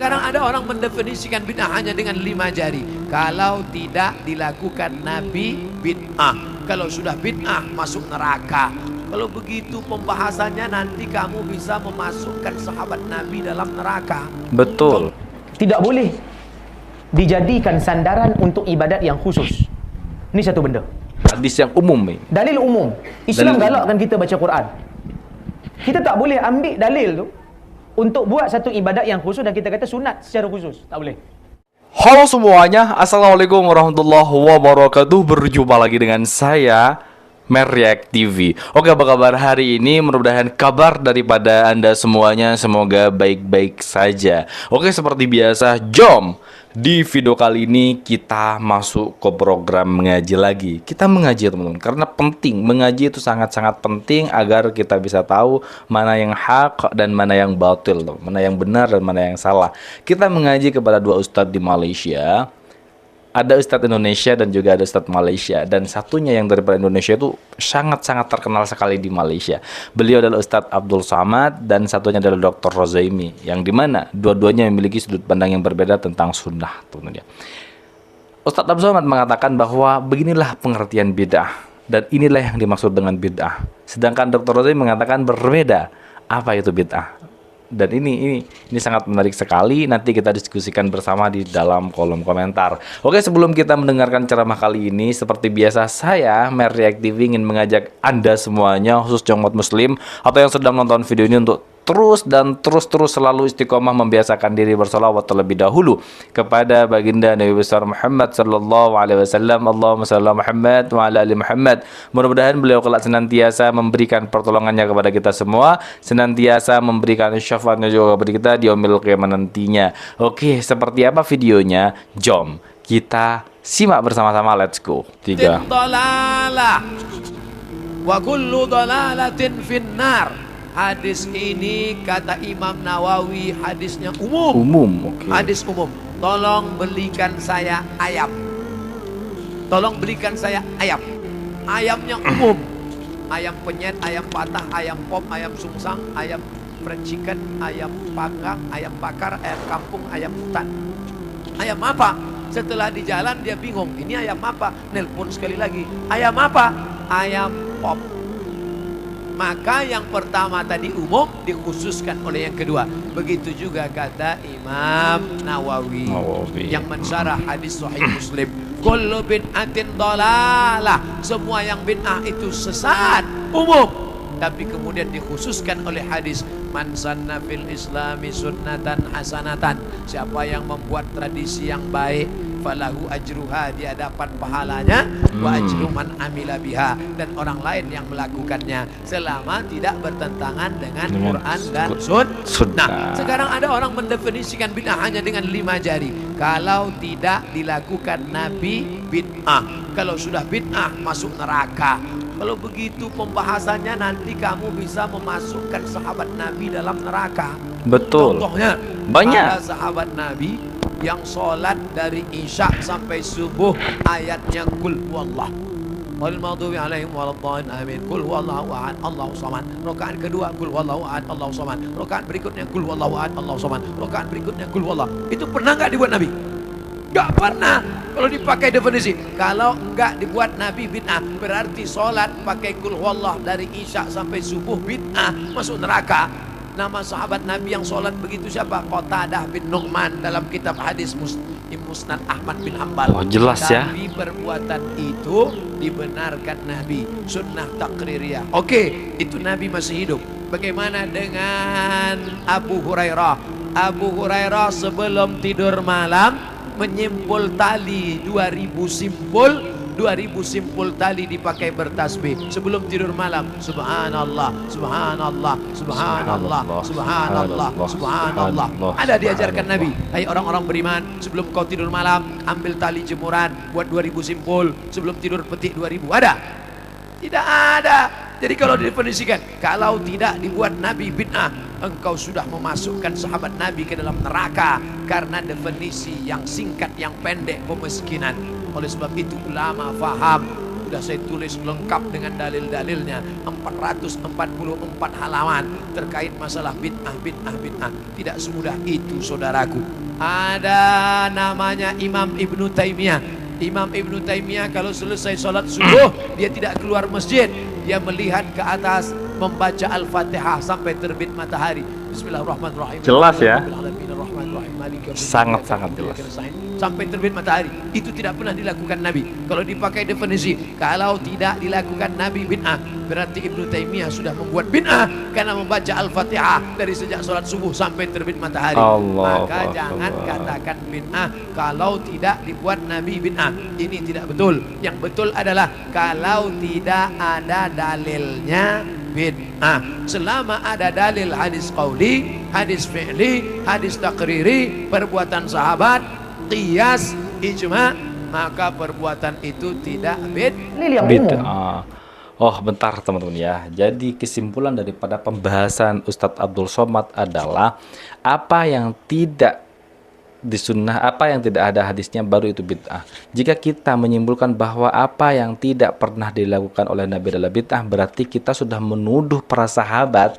Sekarang ada orang mendefinisikan bid'ah hanya dengan 5 jari. Kalau tidak dilakukan Nabi, bid'ah. Kalau sudah bid'ah, masuk neraka. Kalau begitu pembahasannya, nanti kamu bisa memasukkan sahabat Nabi dalam neraka. Betul. Tidak boleh dijadikan sandaran untuk ibadat yang khusus. Ini satu benda. Hadis yang umum ni. Dalil umum. Islam Dalil galakkan kita baca Quran. Kita tak boleh ambil dalil tu untuk buat satu ibadat yang khusus dan kita kata sunat secara khusus. Tak boleh. Halo semuanya, Assalamualaikum warahmatullahi wabarakatuh. Berjumpa lagi dengan saya, Merreact TV. Oke, apa kabar hari ini? Mudah-mudahan kabar daripada Anda semuanya semoga baik-baik saja. Oke, seperti biasa, jom di video kali ini kita masuk ke program mengaji lagi. Kita mengaji teman-teman, karena penting. Mengaji itu sangat-sangat penting agar kita bisa tahu mana yang hak dan mana yang batil, mana yang benar dan mana yang salah. Kita mengaji kepada dua ustadz di Malaysia. Ada Ustadz Indonesia dan juga ada Ustadz Malaysia. Dan satunya yang daripada Indonesia itu sangat-sangat terkenal sekali di Malaysia. Beliau adalah Ustadz Abdul Samad dan satunya adalah Dr. Rozaimi. Yang dimana dua-duanya memiliki sudut pandang yang berbeda tentang sunnah. Ustadz Abdul Samad mengatakan bahwa beginilah pengertian bid'ah. Dan inilah yang dimaksud dengan bid'ah. Sedangkan Dr. Rozaimi mengatakan berbeda. Apa itu bid'ah? Dan ini sangat menarik sekali. Nanti kita diskusikan bersama di dalam kolom komentar. Oke, sebelum kita mendengarkan ceramah kali ini, seperti biasa saya Merreact TV ingin mengajak Anda semuanya, khususnya umat muslim atau yang sedang menonton video ini, untuk terus selalu istiqomah membiasakan diri bersolawat terlebih dahulu kepada baginda Nabi besar Muhammad sallallahu alaihi wasallam. Allahumma shalli ala Muhammad wa ala ali Muhammad. Mudah-mudahan beliau kelak senantiasa memberikan pertolongannya kepada kita semua, senantiasa memberikan syafaatnya juga kepada kita di yaumil qiyamah nantinya. Oke, seperti apa videonya? Jom kita simak bersama-sama. Let's go. 3. Dalalah wa kullu dalalatin finnar. Hadis ini kata Imam Nawawi hadisnya umum. Okay. Hadis umum. Tolong belikan saya ayam. Tolong belikan saya ayam. Ayamnya umum. Ayam penyet, ayam patah, ayam pop, ayam sungsang, ayam fried chicken, ayam panggang, ayam bakar, ayam kampung, ayam hutan. Ayam apa? Setelah di jalan dia bingung. Ini ayam apa? Nelpon sekali lagi. Ayam apa? Ayam pop. Maka yang pertama tadi umum dikhususkan oleh yang kedua. Begitu juga kata Imam Nawawi yang mensyarah hadis Sahih Muslim. Kullu bid'atin dalalah. Semua yang bid'ah itu sesat, umum. Tapi kemudian dikhususkan oleh hadis man sanna fil islami sunnatan hasanatan. Siapa yang membuat tradisi yang baik, falahu ajruha, di hadapan pahalanya, wa ajru man amila biha, dan orang lain yang melakukannya selama tidak bertentangan dengan Quran dan sunnah. Sekarang ada orang mendefinisikan bid'ah hanya dengan 5 jari. Kalau tidak dilakukan Nabi, bid'ah. Kalau sudah bid'ah, masuk neraka. Kalau begitu pembahasannya, nanti kamu bisa memasukkan sahabat Nabi dalam neraka. Betul. Contohnya banyak ada sahabat Nabi yang sholat dari isya sampai subuh ayatnya kul huwallah wal maghdubi alaihim waladdallin amin, kul huwallahu ahad Allahu samad. Rakaat kedua kul huwallahu ahad Allahu samad. Rakaat berikutnya kul huwallahu ahad Allahu samad. Rakaat berikutnya kul huwallah. Itu pernah enggak dibuat Nabi? Enggak pernah. Kalau dipakai definisi, kalau enggak dibuat Nabi bid'ah, berarti sholat pakai kul huwallah dari isya sampai subuh bid'ah, masuk neraka. Nama sahabat Nabi yang sholat begitu siapa? Qatadah bin Nu'man dalam kitab hadis Musnad Ahmad bin Hanbal. Oh, jelas ya. Tapi perbuatan itu dibenarkan Nabi. Sunnah takririyah. Oke, itu Nabi masih hidup. Bagaimana dengan Abu Hurairah? Abu Hurairah sebelum tidur malam menyimpul tali 2000 simpul tali dipakai bertasbih sebelum tidur malam. Subhanallah, subhanallah, subhanallah, subhanallah, subhanallah. Ada diajarkan Nabi. Hai orang-orang beriman, sebelum kau tidur malam ambil tali jemuran, buat 2000 simpul, sebelum tidur petik 2000. Ada? Tidak ada. Jadi kalau didefinisikan, kalau tidak dibuat Nabi bid'ah, engkau sudah memasukkan sahabat Nabi ke dalam neraka, karena definisi yang singkat, yang pendek, pemiskinan. Oleh sebab itu ulama faham Sudah saya tulis lengkap dengan dalil-dalilnya, 444 halaman terkait masalah bid'ah. Tidak semudah itu, saudaraku. Ada namanya Imam Ibnu Taimiyah. Imam Ibnu Taimiyah kalau selesai sholat subuh, dia tidak keluar masjid. Dia melihat ke atas, membaca Al-Fatihah sampai terbit matahari. Bismillahirrahmanirrahim. Jelas ya. Sangat-sangat jelas. Sampai terbit matahari. Itu tidak pernah dilakukan Nabi. Kalau dipakai definisi, kalau tidak dilakukan Nabi bid'ah, berarti Ibnu Taimiyah sudah membuat bid'ah karena membaca Al-Fatihah dari sejak sholat subuh sampai terbit matahari. Maka jangan katakan bid'ah kalau tidak dibuat Nabi bid'ah. Ini tidak betul. Yang betul adalah kalau tidak ada dalilnya bid'ah. Selama ada dalil hadis qauli, hadis fi'li, hadis takriri, perbuatan sahabat, qiyas, ijma, maka perbuatan itu tidak bid'ah. Oh, bentar teman-teman ya. Jadi kesimpulan daripada pembahasan Ustadz Abdul Somad adalah apa yang tidak disunnah, apa yang tidak ada hadisnya baru itu bid'ah. Jika kita menyimpulkan bahwa apa yang tidak pernah dilakukan oleh Nabi adalah bid'ah, berarti kita sudah menuduh para sahabat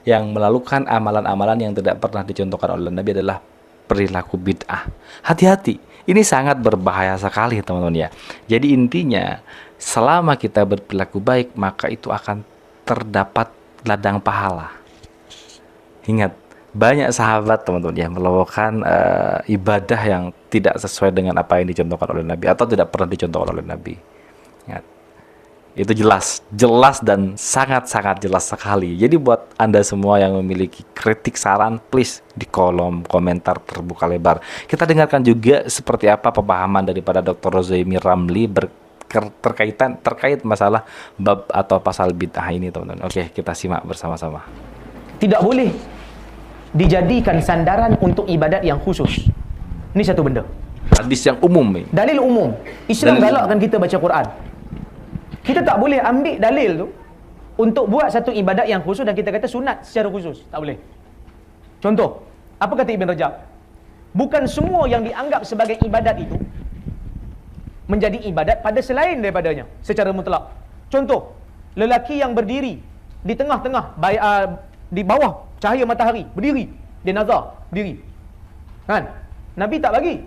yang melakukan amalan-amalan yang tidak pernah dicontohkan oleh Nabi adalah perilaku bid'ah. Hati-hati, ini sangat berbahaya sekali teman-teman ya. Jadi intinya, selama kita berperilaku baik, maka itu akan terdapat ladang pahala. Ingat, banyak sahabat teman-teman yang melakukan ibadah yang tidak sesuai dengan apa yang dicontohkan oleh Nabi atau tidak pernah dicontohkan oleh Nabi. Ingat, itu jelas dan sangat-sangat jelas sekali. Jadi buat Anda semua yang memiliki kritik, saran, please di kolom komentar terbuka lebar. Kita dengarkan juga seperti apa pemahaman daripada Dr. Rozaimi Ramli terkait masalah bab atau pasal bid'ah ini teman-teman. Oke, kita simak bersama-sama. Tidak boleh dijadikan sandaran untuk ibadat yang khusus. Ini satu benda. Hadis yang umum ini. Dalil umum. Islam galakkan kita baca Quran. Kita tak boleh ambil dalil tu untuk buat satu ibadat yang khusus dan kita kata sunat secara khusus. Tak boleh. Contoh, apa kata Ibn Rajab? Bukan semua yang dianggap sebagai ibadat itu menjadi ibadat pada selain daripadanya secara mutlak. Contoh, lelaki yang berdiri di tengah-tengah di bawah cahaya matahari, berdiri, dia nazar, berdiri. Kan? Nabi tak bagi.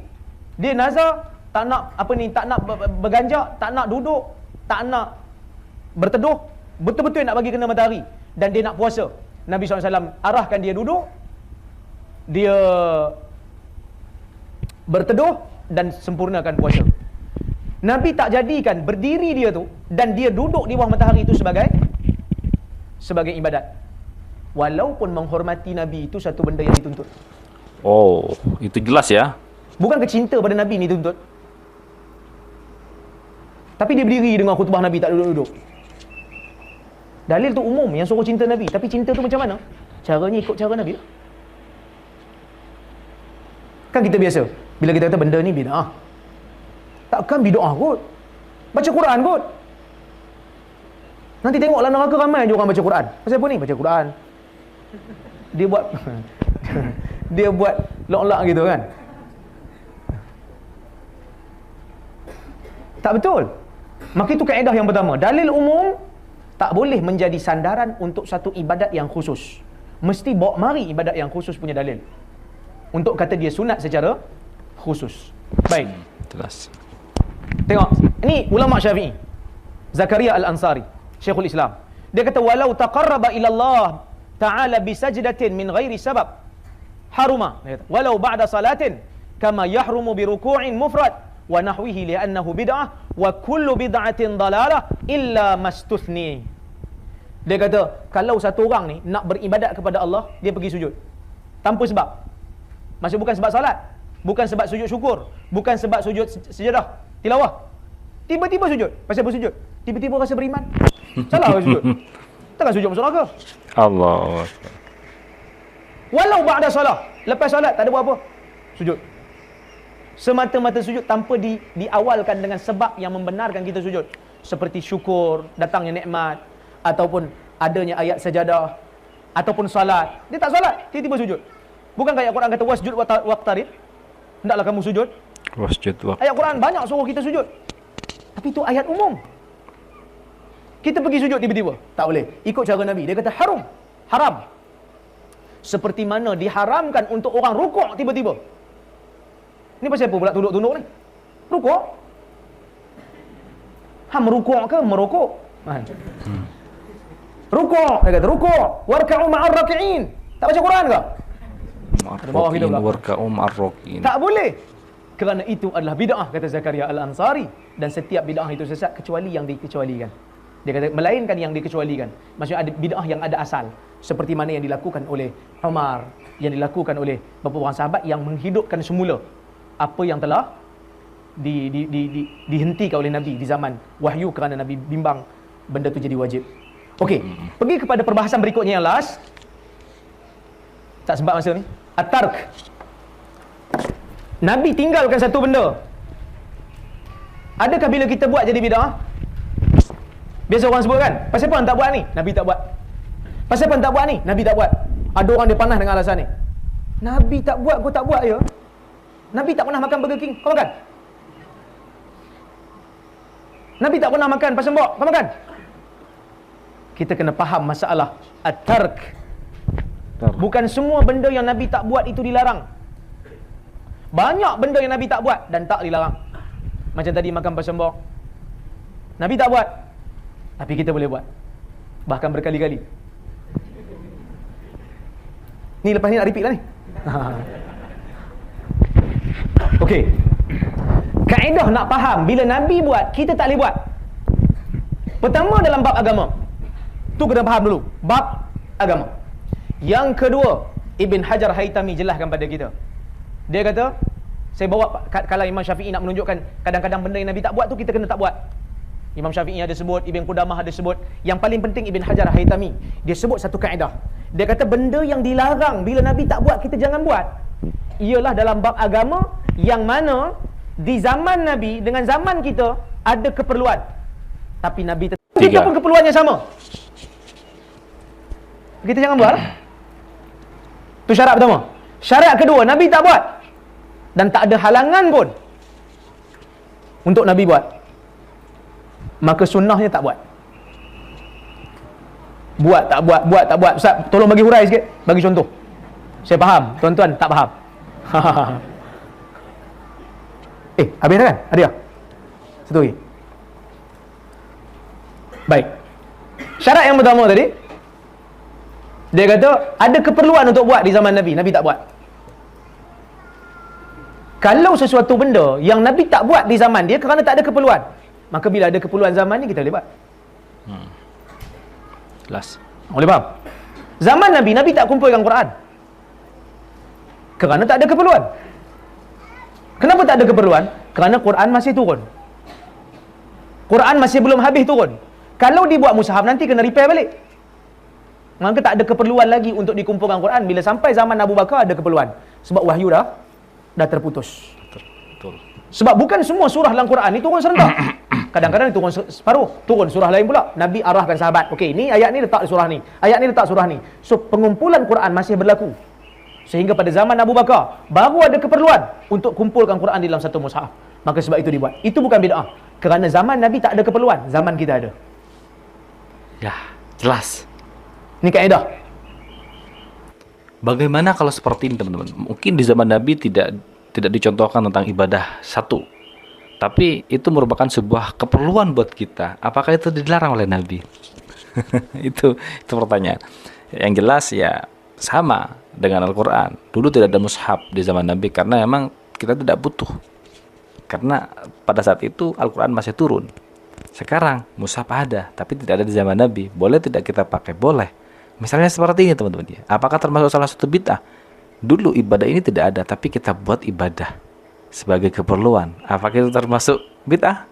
Dia nazar, tak nak tak nak berganjak, tak nak duduk, tak nak berteduh, betul-betul nak bagi kena matahari dan dia nak puasa. Nabi SAW arahkan dia duduk, dia berteduh dan sempurnakan puasa. Nabi tak jadikan berdiri dia tu dan dia duduk di bawah matahari itu sebagai ibadat. Walaupun menghormati Nabi itu satu benda yang dituntut. Oh, itu jelas ya. Bukan kecinta pada Nabi ni dituntut. Tapi dia berdiri dengan khutbah Nabi, tak duduk-duduk. Dalil tu umum yang suruh cinta Nabi. Tapi cinta tu macam mana? Caranya ikut cara Nabi. Kan kita biasa, bila kita kata benda ni bid'ah, takkan bid'ah kot. Baca Quran kot. Nanti tengoklah neraka ramai je orang baca Quran. Pasal apa ni? Baca Quran. Dia buat lok-lok gitu kan. Tak betul. Maka itu kaedah yang pertama. Dalil umum tak boleh menjadi sandaran untuk satu ibadat yang khusus. Mesti bawa mari ibadat yang khusus punya dalil untuk kata dia sunat secara khusus. Baik. Jelas. Tengok. Ini ulama Syafi'i. Zakaria Al-Ansari, Syekhul Islam. Dia kata walau taqarraba ila Allah ta'ala bisajdatin min ghairi sabab haruma. Dia kata walau ba'da salatin kama yahrumu bi ruku'in mufrad wa nahwihi li'annahu bid'ah wa kullu bid'atin dalalah illa mastuthni. Dia kata kalau satu orang ni nak beribadat kepada Allah, dia pergi sujud tanpa sebab. Maksud bukan sebab salat, bukan sebab sujud syukur, bukan sebab sujud sejadah tilawah. Tiba-tiba sujud. Pasal apa sujud? Tiba-tiba rasa beriman. Salah sujud. Takkan sujud masuk neraka. Allah. Walau ba'da salah, lepas salat tak ada buat apa, sujud. Semata-mata sujud tanpa diawalkan dengan sebab yang membenarkan kita sujud. Seperti syukur, datangnya nikmat, ataupun adanya ayat sajadah, ataupun salat. Dia tak salat, tiba-tiba sujud. Bukan ayat Quran kata wasjud waqtarib, hendaklah kamu sujud. Wasjud waqtarib. Ayat Quran banyak suruh kita sujud. Tapi itu ayat umum. Kita pergi sujud tiba-tiba. Tak boleh. Ikut cara Nabi. Dia kata haram. Haram. Seperti mana diharamkan untuk orang rukuk tiba-tiba. Ni pasal apa pula tunduk-tunduk ni? Rukuk. Merukuk ke merukuk? Rukuk. Dia kata rukuk. Warka'u ma'ar raki'in. Tak baca Quran ke? Warka'u ma'ar raki'in. Tak boleh. Kerana itu adalah bid'ah, kata Zakaria Al-Ansari. Dan setiap bid'ah itu sesat kecuali yang dikecualikan. Dia kata melainkan yang dikecualikan. Maksudnya ada bid'ah yang ada asal. Seperti mana yang dilakukan oleh Umar, yang dilakukan oleh beberapa orang sahabat yang menghidupkan semula apa yang telah dihentikan oleh Nabi di zaman wahyu kerana Nabi bimbang benda tu jadi wajib. Okey, pergi kepada perbahasan berikutnya yang last. Tak sempat masa ni. At-tark. Nabi tinggalkan satu benda. Adakah bila kita buat jadi bid'ah? Biasa orang sebut kan, pasal apa tak buat ni? Nabi tak buat. Pasal apa tak buat ni? Nabi tak buat. Ada orang dia panas dengan alasan ni. Nabi tak buat, kau tak buat ya? Nabi tak pernah makan Burger King, kau makan? Nabi tak pernah makan pasal mbok, kau makan? Kita kena faham masalah at-tark. Bukan semua benda yang Nabi tak buat itu dilarang. Banyak benda yang Nabi tak buat dan tak dilarang. Macam tadi makan pasal mbok. Nabi tak buat, tapi kita boleh buat. Bahkan berkali-kali. Ni lepas ni nak repeat lah ni. Okey. Kaedah nak faham, bila Nabi buat, kita tak boleh buat. Pertama dalam bab agama. Tu kena faham dulu. Bab agama. Yang kedua, Ibn Hajar Haytami jelaskan pada kita. Dia kata, saya bawa kalau Imam Syafi'i nak menunjukkan kadang-kadang benda yang Nabi tak buat tu kita kena tak buat. Imam Syafi'i ada sebut, Ibn Qudamah ada sebut. Yang paling penting Ibn Hajar Haytami, dia sebut satu kaedah. Dia kata benda yang dilarang bila Nabi tak buat, kita jangan buat. Ialah dalam bab agama yang mana di zaman Nabi dengan zaman kita ada keperluan. Tapi Nabi kita pun keperluannya sama. Kita jangan buat. Tu syarat pertama. Syarat kedua, Nabi tak buat. Dan tak ada halangan pun untuk Nabi buat. Maka sunnahnya tak buat. Buat tak buat, buat tak buat. Ustaz, tolong bagi hurai sikit, bagi contoh. Saya faham, tuan-tuan tak faham. Habis dah kan? Ada tak? Satu lagi. Baik. Syarat yang pertama tadi, dia kata ada keperluan untuk buat di zaman Nabi. Nabi tak buat. Kalau sesuatu benda yang Nabi tak buat di zaman dia kerana tak ada keperluan, maka bila ada keperluan zaman ni kita boleh buat. Jelas. Boleh faham? Zaman Nabi, Nabi tak kumpulkan Quran kerana tak ada keperluan. Kenapa tak ada keperluan? Kerana Quran masih turun. Quran masih belum habis turun. Kalau dibuat mushaf nanti kena repair balik. Maka tak ada keperluan lagi untuk dikumpulkan Quran. Bila sampai zaman Abu Bakar ada keperluan. Sebab wahyu dah terputus. Betul. Sebab bukan semua surah dalam Quran ni turun serentak. Kadang-kadang turun separuh, turun surah lain pula. Nabi arahkan sahabat, okey, ni ayat ni letak surah ni, ayat ni letak surah ni. So pengumpulan Quran masih berlaku. Sehingga pada zaman Abu Bakar baru ada keperluan untuk kumpulkan Quran di dalam satu mushaf. Maka sebab itu dibuat. Itu bukan bid'ah. Kerana zaman Nabi tak ada keperluan, zaman kita ada. Ya, jelas. Ni kaedah. Bagaimana kalau seperti ini teman-teman? Mungkin di zaman Nabi tidak dicontohkan tentang ibadah satu, tapi itu merupakan sebuah keperluan buat kita. Apakah itu dilarang oleh Nabi? itu pertanyaan. Yang jelas ya sama dengan Al-Quran. Dulu tidak ada mushaf di zaman Nabi karena memang kita tidak butuh. Karena pada saat itu Al-Quran masih turun. Sekarang mushaf ada, tapi tidak ada di zaman Nabi. Boleh tidak kita pakai? Boleh. Misalnya seperti ini teman-teman ya. Apakah termasuk salah satu bid'ah? Dulu ibadah ini tidak ada, tapi kita buat ibadah sebagai keperluan. Apakah itu termasuk bid'ah?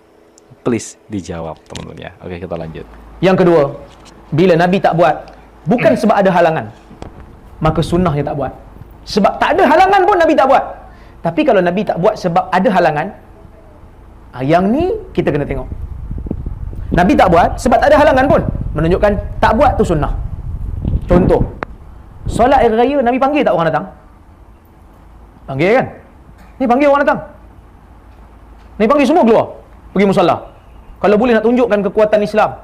Please dijawab teman-teman ya. Oke, kita lanjut. Yang kedua, bila Nabi tak buat, bukan sebab ada halangan, maka sunnahnya tak buat. Sebab tak ada halangan pun Nabi tak buat. Tapi kalau Nabi tak buat sebab ada halangan, yang ni kita kena tengok. Nabi tak buat sebab tak ada halangan pun, menunjukkan tak buat tu sunnah. Contoh, solat air raya Nabi panggil tak orang datang? Panggil kan? Ni panggil orang datang. Ni panggil semua keluar pergi musalla. Kalau boleh nak tunjukkan kekuatan Islam,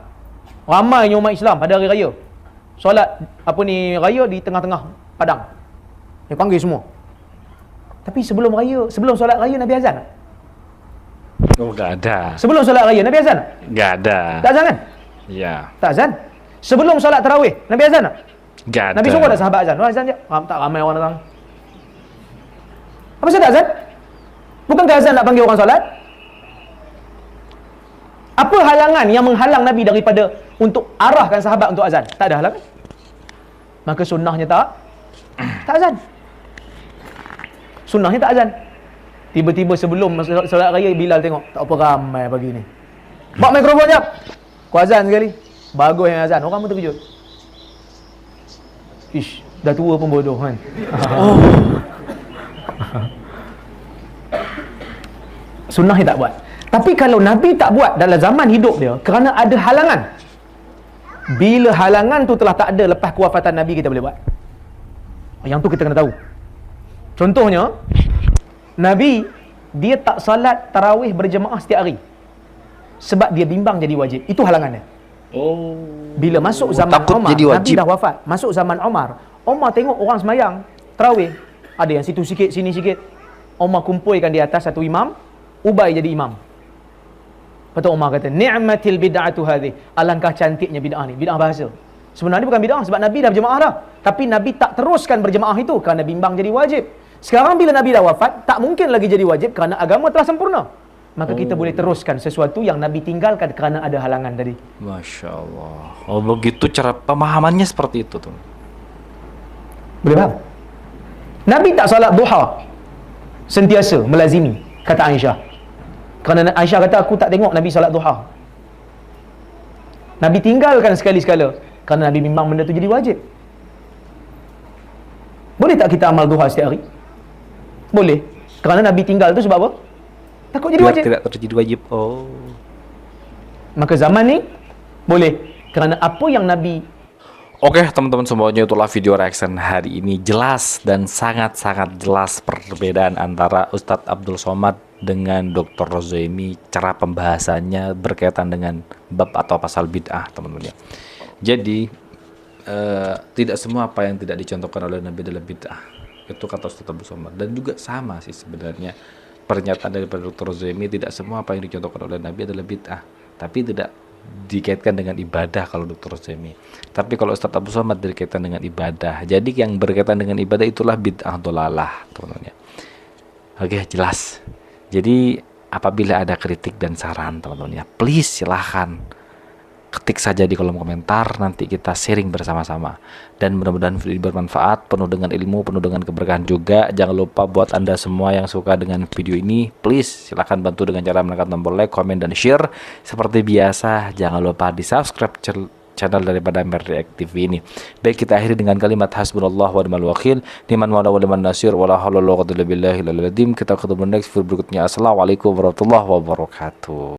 Ramai umat Islam pada hari raya. Solat raya di tengah-tengah padang. Dia panggil semua. Tapi sebelum solat raya Nabi azan tak? Oh, gak ada. Sebelum solat raya Nabi azan tak? Gak ada. Tak azan kan? Ya. Tak azan. Sebelum solat tarawih Nabi azan tak? Gak ada. Nabi suruh tak sahabat azan? Azan je. Tak ramai orang datang. Apa sebab tak azan? Bukankah azan nak panggil orang solat? Apa halangan yang menghalang Nabi daripada untuk arahkan sahabat untuk azan? Tak ada halangan. Maka sunnahnya tak azan. Sunnahnya tak azan. Tiba-tiba sebelum solat raya Bilal tengok, tak apa ramai pagi ni. Bawa mikrofon jap. Kau azan sekali. Bagus yang azan. Orang pun terkejut. Ish, dah tua pun bodoh kan. Oh. Sunnahnya tak buat. Tapi kalau Nabi tak buat dalam zaman hidup dia kerana ada halangan. Bila halangan tu telah tak ada lepas kewafatan Nabi, kita boleh buat. Yang tu kita kena tahu. Contohnya, Nabi dia tak salat tarawih berjemaah setiap hari sebab dia bimbang jadi wajib. Itu halangannya. Oh. Bila masuk zaman takut Umar, jadi Nabi wajib. dah wafat. Masuk zaman Umar tengok orang semayang tarawih, ada yang situ sikit, sini sikit. Umar kumpulkan di atas satu imam, Ubay jadi imam. Lepas tu Umar kata, ni'matil bid'atu hadhi. Alangkah cantiknya bid'ah ni. Bid'ah bahasa. Sebenarnya bukan bid'ah sebab Nabi dah berjemaah dah. Tapi Nabi tak teruskan berjemaah itu kerana bimbang jadi wajib. Sekarang bila Nabi dah wafat, tak mungkin lagi jadi wajib kerana agama telah sempurna. Maka kita boleh teruskan sesuatu yang Nabi tinggalkan kerana ada halangan tadi. Masya Allah. Oh, begitu cara pemahamannya seperti itu tuh. Boleh faham? Nabi tak salat duha sentiasa melazimi, kata Aisyah. Kerana Aisyah kata, aku tak tengok Nabi salat duha. Nabi tinggalkan sekali-sekala kerana Nabi bimbang benda tu jadi wajib. Boleh tak kita amal duha setiap hari? Boleh. Kerana Nabi tinggal tu sebab apa? Takut jadi Biar wajib. tidak terjadi wajib. Oh. Maka zaman ni boleh. Kerana apa yang Nabi. Oke, teman-teman semuanya, itulah video reaction hari ini. Jelas dan sangat-sangat jelas perbedaan antara Ustadz Abdul Somad dengan Dr. Rozaimi. Cara pembahasannya berkaitan dengan bab atau pasal bid'ah, teman-teman ya. Jadi tidak semua apa yang tidak dicontohkan oleh Nabi adalah bid'ah. Itu kata Ustadz Abdul Somad. Dan juga sama sih sebenarnya pernyataan daripada Dr. Rozaimi, tidak semua apa yang dicontohkan oleh Nabi adalah bid'ah. Tapi tidak dikaitkan dengan ibadah kalau Dr. Rozaimi. Tapi kalau Ustadz Abdul Somad dikaitkan dengan ibadah. Jadi yang berkaitan dengan ibadah itulah bid'ah dolalah, teman-teman ya. Oke, jelas. Jadi apabila ada kritik dan saran, teman-teman ya, please silahkan ketik saja di kolom komentar, nanti kita sharing bersama-sama. Dan mudah-mudahan video ini bermanfaat, penuh dengan ilmu, penuh dengan keberkahan juga. Jangan lupa buat Anda semua yang suka dengan video ini, please silahkan bantu dengan cara menekan tombol like, komen, dan share. Seperti biasa, jangan lupa di subscribe channel daripada Merreact TV ini. Baik, kita akhiri dengan kalimat hasbunallah wa ni'mal wakil, liman wala wa liman nasir, wala haula wala quwwata illa billahi. Kita ketemu next video berikutnya. Assalamualaikum warahmatullahi wabarakatuh.